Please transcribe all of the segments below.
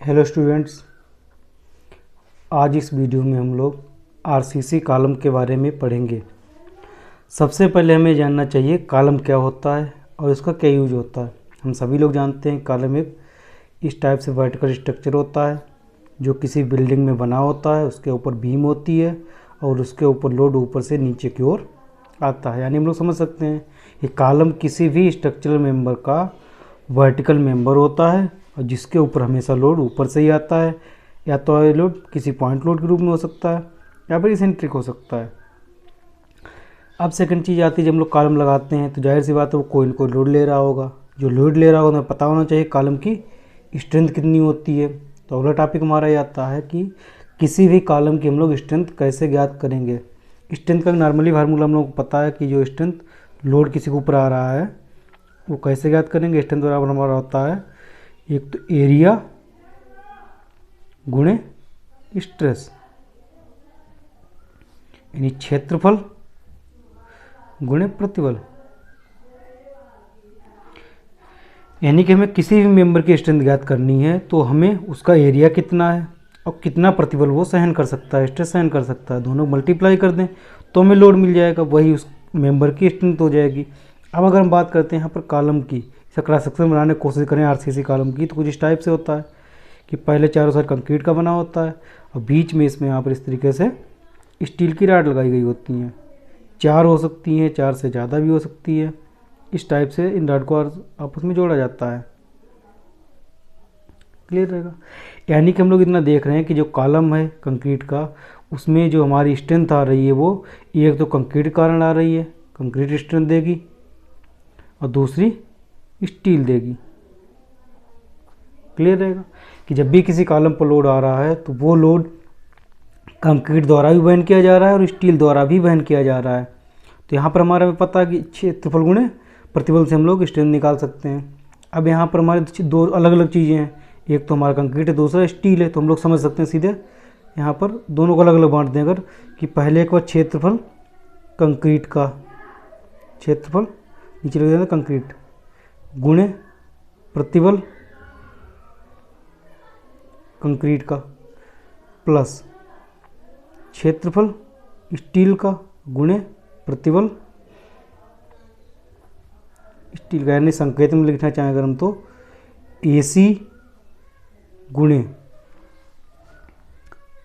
Hello students, आज इस video में हम लोग आरसीसी कॉलम के बारे में पढ़ेंगे। सबसे पहले हमें जानना चाहिए कॉलम क्या होता है और इसका क्या यूज होता है। हम सभी लोग जानते हैं कॉलम एक इस टाइप से वर्टिकल स्ट्रक्चर होता है जो किसी बिल्डिंग में बना होता है। उसके ऊपर बीम होती है और उसके ऊपर लोड ऊपर से नीचे की ओर आता है। यानी हम लोग समझ सकते हैं ये कॉलम किसी भी स्ट्रक्चरल मेंबर का वर्टिकल मेंबर होता है और जिसके ऊपर हमेशा लोड ऊपर से ही आता है। या तो ये लोड किसी पॉइंट लोड के रूप में हो सकता है या फिर इसेंट्रिक हो सकता है। अब सेकंड चीज़ आती है, जब हम लोग कॉलम लगाते हैं तो जाहिर सी बात है वो कोई न कोई लोड ले रहा होगा। जो लोड ले रहा होगा हमें पता होना चाहिए कॉलम की स्ट्रेंथ कितनी होती है। तो अगला टॉपिक हमारा ये आता है कि किसी भी कॉलम की हम लोग स्ट्रेंथ कैसे ज्ञात करेंगे। स्ट्रेंथ का नॉर्मली फार्मूला हम लोग को पता है कि जो स्ट्रेंथ लोड किसी के ऊपर आ रहा है वो कैसे ज्ञात करेंगे। स्ट्रेंथ बराबर हमारा होता है एक तो एरिया गुणे स्ट्रेस, यानी क्षेत्रफल गुणे प्रतिबल। यानी कि हमें किसी भी मेंबर की स्ट्रेंथ ज्ञात करनी है तो हमें उसका एरिया कितना है और कितना प्रतिबल वो सहन कर सकता है, स्ट्रेस सहन कर सकता है, दोनों मल्टीप्लाई कर दें तो हमें लोड मिल जाएगा, वही उस मेंबर की स्ट्रेंथ हो जाएगी। अब अगर हम बात करते हैं यहाँ पर कॉलम की, इसका क्रॉस सेक्शन बनाने की कोशिश करें आरसीसी कॉलम की, तो कुछ इस टाइप से होता है कि पहले चारों साइड कंक्रीट का बना होता है और बीच में इसमें यहाँ पर इस तरीके से स्टील की रॉड लगाई गई होती हैं। 4 हो सकती हैं, 4 से ज़्यादा भी हो सकती है। इस टाइप से इन रॉड को आपस में जोड़ा जाता है। क्लियर रहेगा। यानी कि हम लोग इतना देख रहे हैं कि जो कॉलम है कंक्रीट का उसमें जो हमारी स्ट्रेंथ आ रही है वो एक तो कंक्रीट के कारण आ रही है, कंक्रीट स्ट्रेंथ देगी, और दूसरी स्टील देगी। क्लियर रहेगा कि जब भी किसी कॉलम पर लोड आ रहा है तो वो लोड कंक्रीट द्वारा भी वहन किया जा रहा है और स्टील द्वारा भी वहन किया जा रहा है। तो यहाँ पर हमारा पता है कि क्षेत्रफल गुणे प्रतिबल से हम लोग स्ट्रेंथ निकाल सकते हैं। अब यहाँ पर हमारे दो अलग अलग चीज़ें हैं, एक तो हमारा कंक्रीट है, दूसरा स्टील है। तो हम लोग समझ सकते हैं सीधे यहाँ पर दोनों को अलग अलग बांट दें अगर, कि पहले एक बार क्षेत्रफल कंक्रीट का, क्षेत्रफल नीचे लग जाता कंक्रीट गुणे प्रतिबल कंक्रीट का प्लस क्षेत्रफल स्टील का गुणे प्रतिबल स्टील का। यानी संकेत में लिखना चाहें अगर हम तो AC गुणे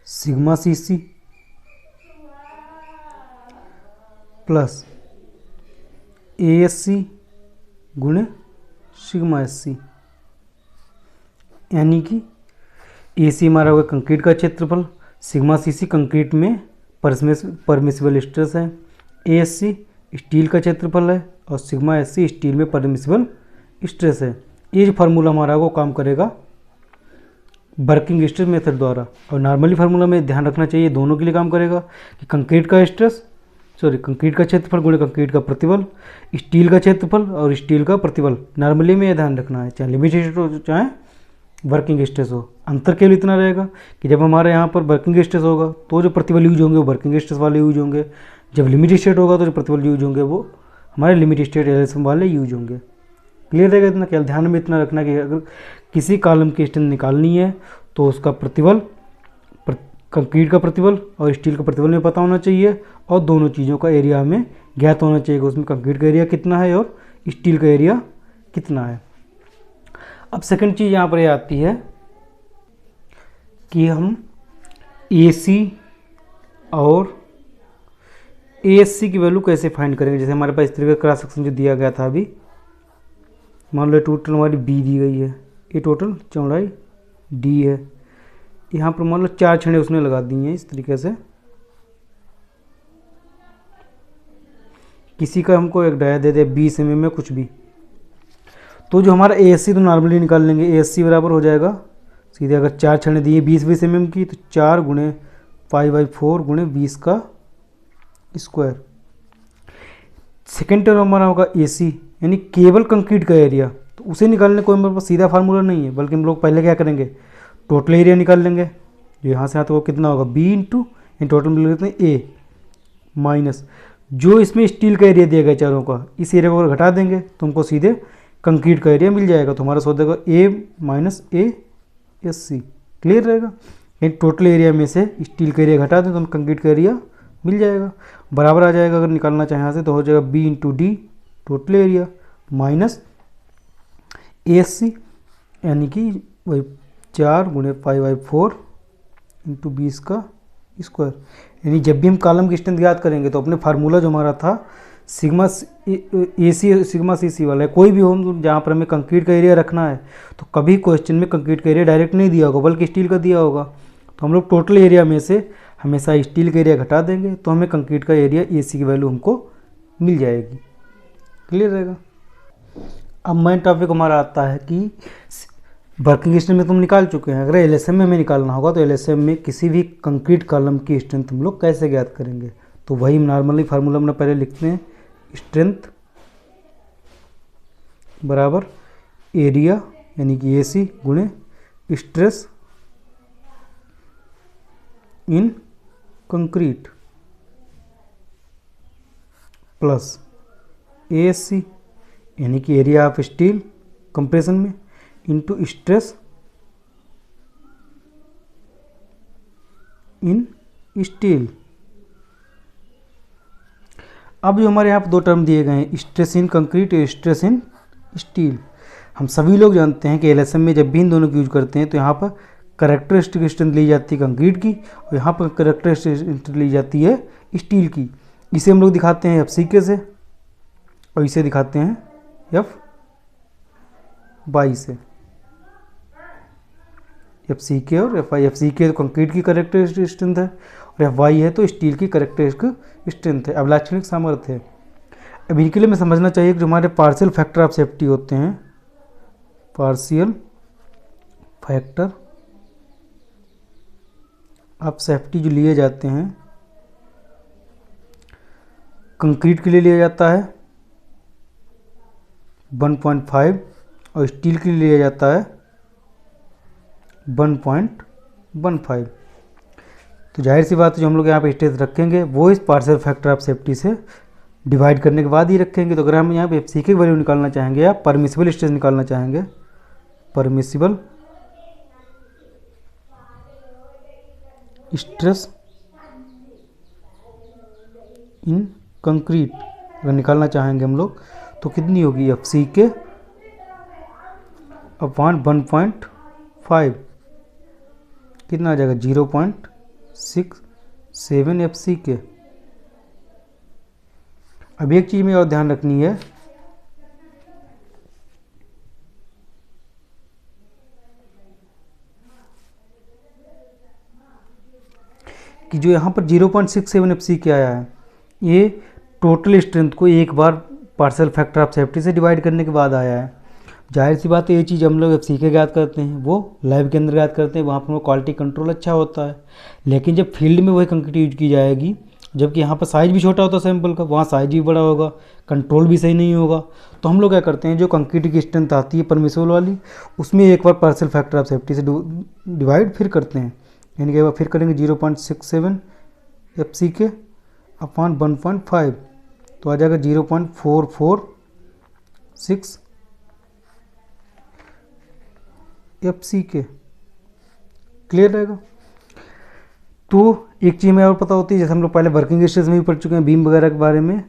सिग्मा CC प्लस ASC गुणे सिग्मा SC। यानी कि AC हमारा होगा कंक्रीट का क्षेत्रफल, सिग्मा CC कंक्रीट में परमिसिबल स्ट्रेस है, ASC स्टील का क्षेत्रफल है और सिग्मा SC स्टील में परमिसिबल स्ट्रेस है। ये जो फार्मूला हमारा वो काम करेगा वर्किंग स्ट्रेस मेथड द्वारा। और नॉर्मली फार्मूला में ध्यान रखना चाहिए दोनों के लिए काम करेगा कि कंक्रीट का क्षेत्रफल गुणे कंक्रीट का प्रतिबल, स्टील का क्षेत्रफल और स्टील का प्रतिबल। नॉर्मली में यह ध्यान रखना है, चाहे लिमिट स्ट्रेस हो चाहे वर्किंग स्ट्रेस हो। अंतर केवल इतना रहेगा कि जब हमारे यहाँ पर वर्किंग स्ट्रेस होगा तो जो प्रतिबल यूज होंगे वो वर्किंग स्ट्रेस वाले यूज होंगे, जब लिमिट स्टेट होगा तो जो प्रतिबल यूज होंगे वो हमारे लिमिट स्टेट एल्सियम वाले यूज होंगे। क्लियर रहेगा। इतना क्या ध्यान में इतना रखना कि अगर किसी कॉलम की स्ट्रेंथ निकालनी है तो उसका प्रतिबल कंक्रीट का प्रतिबल और स्टील का प्रतिबल में पता होना चाहिए और दोनों चीज़ों का एरिया हमें ज्ञात होना चाहिए कि उसमें कंक्रीट का एरिया कितना है और स्टील का एरिया कितना है। अब सेकंड चीज़ यहाँ पर आती है कि हम AC और ASC की वैल्यू कैसे फाइंड करेंगे। जैसे हमारे पास इस तरीके का क्रॉस सेक्शन जो दिया गया था अभी, मान लो टोटल हमारी B दी गई है, ये टोटल चौड़ाई D है। यहाँ पर मान लो 4 छड़े उसने लगा दी हैं इस तरीके से। किसी का हमको एक डाया दे दे 20 mm में कुछ भी, तो जो हमारा ASC तो नॉर्मली निकाल लेंगे। ASC बराबर हो जाएगा सीधे, अगर 4 छड़े दिए 20 mm की तो 4 गुणे 5/4 गुणे 20 का स्क्वायर। सेकेंड टर्म हमारा होगा AC, यानी केवल कंक्रीट का एरिया। तो उसे निकालने कोई हमारे पास सीधा फार्मूला नहीं है, बल्कि हम लोग पहले क्या करेंगे टोटल एरिया निकाल लेंगे। जो यहाँ से आता है वो कितना होगा B इंटू टोटल मिल लेते हैं A माइनस जो इसमें स्टील का एरिया दिया गया चारों का, इस एरिया को अगर घटा देंगे तो हमको सीधे कंक्रीट का एरिया मिल जाएगा। तो हमारा सौ देगा A minus A SC। Clear रहेगा। एक टोटल एरिया में से स्टील का एरिया घटा दें तो हमें कंक्रीट का एरिया मिल जाएगा, बराबर आ जाएगा। अगर निकालना चाहें यहाँ से तो हो जाएगा B into D total area minus ASC, यानी कि वही 4 गुणे 5/4 इंटू 20 का स्क्वायर। यानी जब भी हम कॉलम की स्ट्रेंथ याद करेंगे तो अपने फार्मूला जो हमारा था सिग्मा AC सिग्मा CC वाला है, कोई भी हो जहाँ पर हमें कंक्रीट का एरिया रखना है तो कभी क्वेश्चन में कंक्रीट का एरिया डायरेक्ट नहीं दिया होगा बल्कि स्टील का दिया होगा। तो हम लोग टोटल एरिया में से हमेशा स्टील का एरिया घटा देंगे तो हमें कंक्रीट का एरिया AC की वैल्यू हमको मिल जाएगी। क्लियर रहेगा। अब मेन टॉपिक हमारा आता है कि वर्किंग स्ट्रेंथ में तुम निकाल चुके हैं, अगर LSM में हमें निकालना होगा तो LSM में किसी भी कंक्रीट कॉलम की स्ट्रेंथ हम लोग कैसे ज्ञात करेंगे। तो वही नॉर्मली फार्मूला हमने पहले लिखते हैं, स्ट्रेंथ बराबर एरिया यानी कि AC गुणे stress in concrete plus ASC यानी कि एरिया ऑफ स्टील कंप्रेशन में इंटू स्ट्रेस इन स्टील। अब जो हमारे यहाँ पर दो टर्म दिए गए हैं, स्ट्रेस इन कंक्रीट और स्ट्रेस इन स्टील, हम सभी लोग जानते हैं कि LSM में जब भी इन दोनों को यूज करते हैं तो यहाँ पर करैक्टरिस्टिक स्ट्रेंथ ली जाती है कंक्रीट की और यहाँ पर करैक्टरिस्टिक स्ट्रेंथ ली जाती है स्टील की। इसे हम लोग दिखाते हैं FCK से और इसे दिखाते हैं FY से। FCK और FY, FCK तो कंक्रीट की करैक्टरिस्टिक स्ट्रेंथ है और FY है तो स्टील की करैक्टरिस्टिक स्ट्रेंथ है। अब लाक्षणिक सामर्थ्य है। अब इनके लिए हमें समझना चाहिए कि जो हमारे पार्शियल फैक्टर ऑफ सेफ्टी होते हैं, पार्शियल फैक्टर ऑफ सेफ्टी जो लिए जाते हैं कंक्रीट के लिए लिया जाता है 1.5 और स्टील के लिए लिया जाता है 1.15। तो जाहिर सी बात है जो हम लोग यहाँ पे स्ट्रेस रखेंगे वो इस पार्शियल फैक्टर ऑफ सेफ्टी से डिवाइड करने के बाद ही रखेंगे। तो अगर हम यहाँ पे FCK की वैल्यू निकालना चाहेंगे या परमिसिबल स्ट्रेस निकालना चाहेंगे, परमिसिबल स्ट्रेस इन कंक्रीट अगर निकालना चाहेंगे हम लोग तो कितनी होगी, FCK अपॉन 1.5 कितना आ जाएगा 0.67 FCK। अब एक चीज़ में और ध्यान रखनी है कि जो यहाँ पर 0.67 FCK आया है ये टोटल स्ट्रेंथ को एक बार पार्शियल फैक्टर ऑफ सेफ्टी से डिवाइड करने के बाद आया है। जाहिर सी बात है ये चीज़ हम लोग FCK ज्ञात करते हैं, वो लैब के अंदर ज्ञात करते हैं, वहाँ पर क्वालिटी कंट्रोल अच्छा होता है। लेकिन जब फील्ड में वही कंक्रीट यूज की जाएगी, जबकि यहाँ पर साइज भी छोटा होता है सैंपल का, वहाँ साइज भी बड़ा होगा, कंट्रोल भी सही नहीं होगा, तो हम लोग क्या करते हैं जो कंक्रीट की स्ट्रेंथ आती है परमिसिबल वाली उसमें एक बार पार्शियल फैक्टर ऑफ सेफ्टी से डिवाइड फिर करते हैं, यानी कि एक बार फिर करेंगे 0.67 FCK अपॉन 1.5 तो आ जाएगा 0.446 FCK। क्लियर रहेगा। तो एक चीज़ में और पता होती है, जैसे हम लोग पहले वर्किंग स्ट्रेस में भी पढ़ चुके हैं बीम वगैरह के बारे में,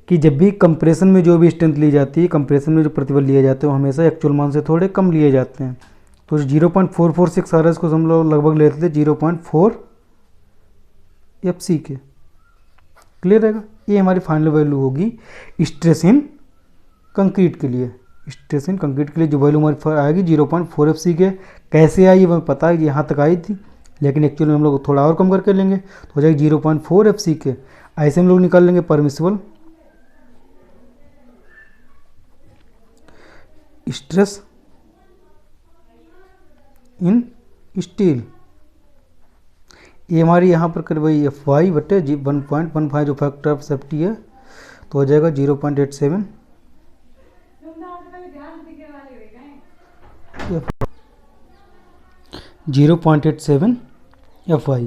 कि जब भी कंप्रेशन में जो भी स्ट्रेंथ ली जाती है, कंप्रेशन में जो प्रतिबल लिए जाते हैं वो हमेशा एक्चुअल मान से थोड़े कम लिए जाते हैं। तो 0.446 आ रहा है, इसको हम लोग लगभग लेते थे 0.4 FCK। क्लियर रहेगा। ये हमारी फाइनल वैल्यू होगी स्ट्रेस इन कंक्रीट के लिए। स्ट्रेस इन कंक्रीट के लिए जो वैल्यू हमारी आएगी 0.4 FCK। कैसे आई हमें पता है, यहाँ तक आई थी, लेकिन एक्चुअली में हम लोग थोड़ा और कम करके लेंगे तो हो जाएगी 0.4 FCK। ऐसे हम लोग निकाल लेंगे परमिसिबल स्ट्रेस इन स्टील। ये हमारी यहाँ पर कर वही FY बटे 1.15 जो फैक्टर ऑफ सेफ्टी है तो हो जाएगा 0.87 0.87 FY।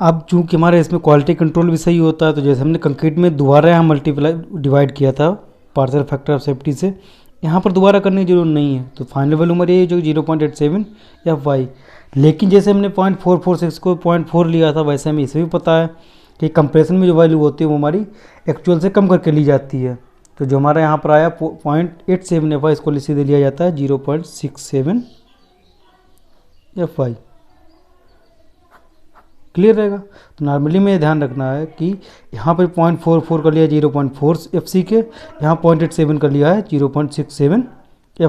अब चूंकि हमारे इसमें क्वालिटी कंट्रोल भी सही होता है तो जैसे हमने कंक्रीट में दोबारा यहाँ मल्टीप्लाई डिवाइड किया था पार्शियल फैक्टर ऑफ सेफ्टी से, यहाँ पर दोबारा करने की जरूरत नहीं है, तो फाइनल वैल्यू हमारी ये जो 0.87 Fy। लेकिन जैसे हमने 0.446 को 0.4 लिया था, वैसे हमें इसे भी पता है कि कंप्रेशन में जो वैल्यू होती है वो हमारी एक्चुअल से कम करके ली जाती है। तो जो हमारा यहाँ पर आया 0.87 Fy, इसको सीधे लिया जाता है 0.67 Fy। क्लियर रहेगा। तो नॉर्मली में ध्यान रखना है कि यहाँ पर 0.44 कर लिया 0.4 Fc के, यहाँ 0.87 कर लिया है 0.67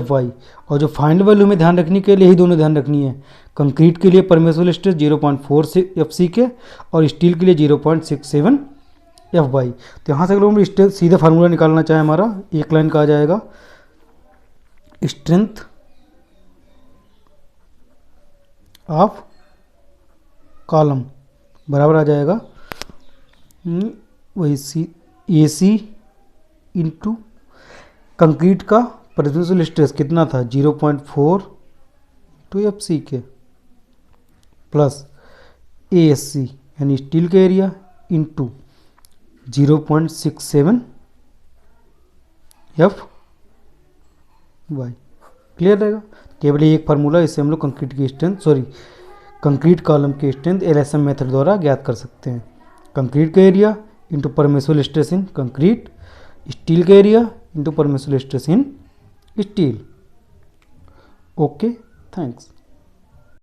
Fy। और जो फाइनल वैल्यू में ध्यान रखने के लिए, यही दोनों ध्यान रखनी है। कंक्रीट के लिए परमिसिबल स्ट्रेस 0.4 Fc के और स्टील के लिए 0.67 Fy। तो यहाँ से अगर हम सीधा फार्मूला निकालना चाहें, हमारा एक लाइन का आ जाएगा स्ट्रेंथ ऑफ कॉलम बराबर आ जाएगा वही AC इंटू कंक्रीट का परमिसिबल स्ट्रेस कितना था 0.4 टू Fc के, प्लस ASC यानी स्टील का एरिया इंटू 0.67 Fy। क्लियर रहेगा। केवल एक फार्मूला, इससे हम लोग कंक्रीट कॉलम की स्ट्रेंथ LSM मेथड द्वारा ज्ञात कर सकते हैं। कंक्रीट का area into permissible stress in concrete, steel का area into permissible stress in steel. Okay, thanks.